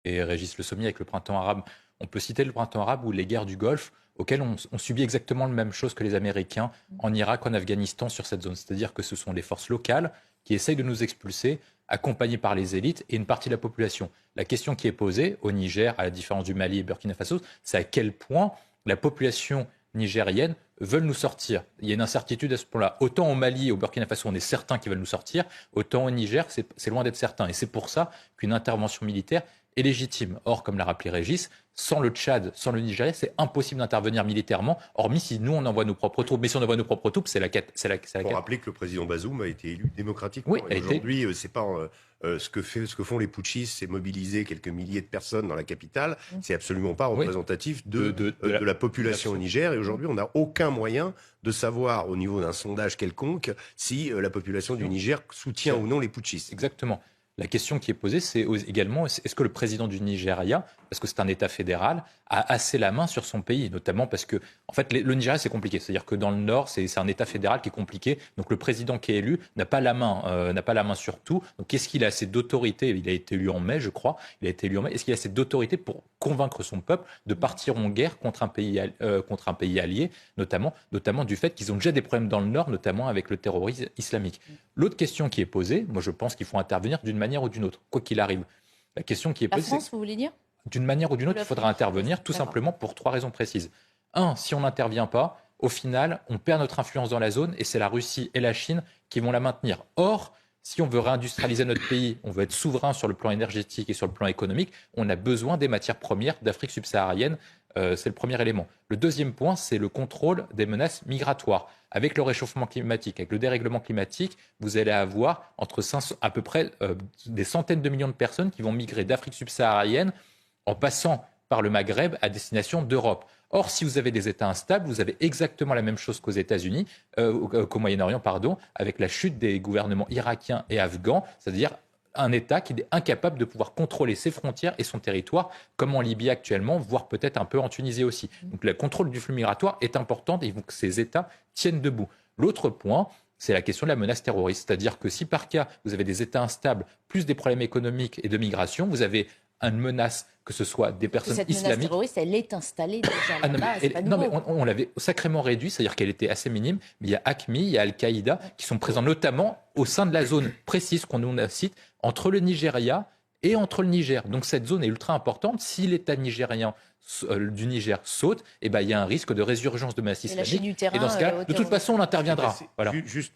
et Régis Le Sommier avec le printemps arabe. On peut citer le printemps arabe ou les guerres du Golfe, auxquelles on subit exactement la même chose que les Américains en Irak, en Afghanistan, sur cette zone. C'est-à-dire que ce sont des forces locales qui essayent de nous expulser, accompagnées par les élites et une partie de la population. La question qui est posée au Niger, à la différence du Mali et Burkina Faso, c'est à quel point la population nigérienne veulent nous sortir. Il y a une incertitude à ce point-là. Autant au Mali et au Burkina Faso, on est certain qu'ils veulent nous sortir, autant au Niger, c'est loin d'être certain. Et c'est pour ça qu'une intervention militaire est légitime. Or, comme l'a rappelé Régis, sans le Tchad, sans le Nigeria, c'est impossible d'intervenir militairement, hormis si nous, on envoie nos propres troupes. Mais si on envoie nos propres troupes, c'est la quête. Il faut rappeler que le président Bazoum a été élu démocratiquement. Oui, et aujourd'hui, c'est pas ce que font les putschistes, c'est mobiliser quelques milliers de personnes dans la capitale. C'est absolument pas représentatif de la population au Niger. Et aujourd'hui, on n'a aucun moyen de savoir, au niveau d'un sondage quelconque, si la population du Niger soutient ou non les putschistes. Exactement. La question qui est posée, c'est également, est-ce que le président du Nigeria, parce que c'est un État fédéral, a assez la main sur son pays, notamment parce que, en fait, le Nigeria, c'est compliqué. C'est-à-dire que dans le Nord, c'est un État fédéral qui est compliqué. Donc, le président qui est élu n'a pas la main sur tout. Donc, est-ce qu'il a assez d'autorité? Il a été élu en mai, je crois. Il a été élu en mai. Est-ce qu'il a assez d'autorité pour convaincre son peuple de partir en guerre contre un pays allié, notamment du fait qu'ils ont déjà des problèmes dans le Nord, notamment avec le terrorisme islamique. L'autre question qui est posée, moi, je pense qu'il faut intervenir d'une manière ou d'une autre, quoi qu'il arrive. La question qui est posée, la France, vous voulez dire? D'une manière ou d'une autre, il faudra intervenir tout simplement pour 3 raisons précises. Un, si on n'intervient pas, au final, on perd notre influence dans la zone et c'est la Russie et la Chine qui vont la maintenir. Or, si on veut réindustrialiser notre pays, on veut être souverain sur le plan énergétique et sur le plan économique, on a besoin des matières premières d'Afrique subsaharienne. C'est le premier élément. Le deuxième point, c'est le contrôle des menaces migratoires. Avec le réchauffement climatique, avec le dérèglement climatique, vous allez avoir à peu près des centaines de millions de personnes qui vont migrer d'Afrique subsaharienne en passant par le Maghreb à destination d'Europe. Or, si vous avez des États instables, vous avez exactement la même chose qu'aux États-Unis, qu'au Moyen-Orient, avec la chute des gouvernements irakiens et afghans, c'est-à-dire un État qui est incapable de pouvoir contrôler ses frontières et son territoire, comme en Libye actuellement, voire peut-être un peu en Tunisie aussi. Donc le contrôle du flux migratoire est important et il faut que ces États tiennent debout. L'autre point, c'est la question de la menace terroriste. C'est-à-dire que si par cas, vous avez des États instables, plus des problèmes économiques et de migration, vous avez une menace, que ce soit des personnes islamiques. Cette menace terroriste, elle est installée déjà là-bas. Non, mais on l'avait sacrément réduit, c'est-à-dire qu'elle était assez minime. Mais il y a AQMI, il y a Al-Qaïda qui sont présents notamment au sein de la zone précise qu'on nous cite, entre le Nigeria et entre le Niger. Donc cette zone est ultra importante. Si l'État nigérien du Niger saute, il y a un risque de résurgence de menace islamique. Et dans ce cas, de toute façon, on interviendra. Voilà. Juste